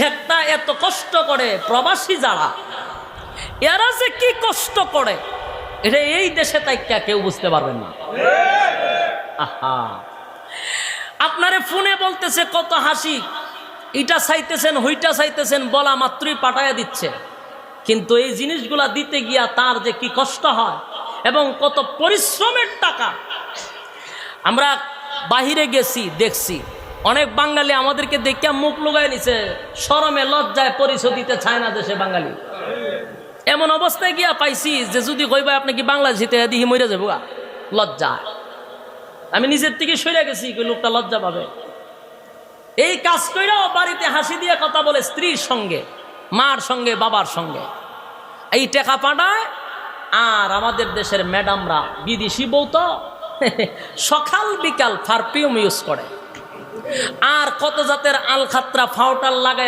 একটা এত কষ্ট করে প্রবাসী যারা, এরা যে কি কষ্ট করে এটা এই দেশে তাই কেউ বুঝতে পারবেন না। আহা, আপনারে ফোনে বলতেছে কত হাসি, এটা চাইতেছেন হইটা চাইতেছেন, বলা মাত্রই পাঠাইয়া দিচ্ছে, কিন্তু এই জিনিসগুলা দিতে গিয়া তার যে কি কষ্ট হয় এবং কত পরিশ্রমের টাকা। আমরা বাহিরে গেছি, দেখছি অনেক বাঙালি আমাদেরকে দেখিয়া মুখ লুগাই নিছে, শরমে লজ্জায় পরিচয় দিতে চায় না দেশে বাঙালি। এমন অবস্থায় গিয়া পাইছি যে যদি কইবা আপনি কি বাংলাদেশিতে দিহি মরে যাবো লজ্জা। আমি নিজের থেকে সরে গেছি, লোকটা লজ্জা পাবে। এই কাজ কইরাও বাড়িতে হাসি দিয়ে কথা বলে স্ত্রীর সঙ্গে, মার সঙ্গে, বাবার সঙ্গে, এই টাকা পাঠায়। আর আমাদের দেশের ম্যাডামরা বিদেশি বউ তো সকাল বিকাল পারফিউম ইউজ করে, আর কত জাতের আলখাত্রা ফাউটার লাগায়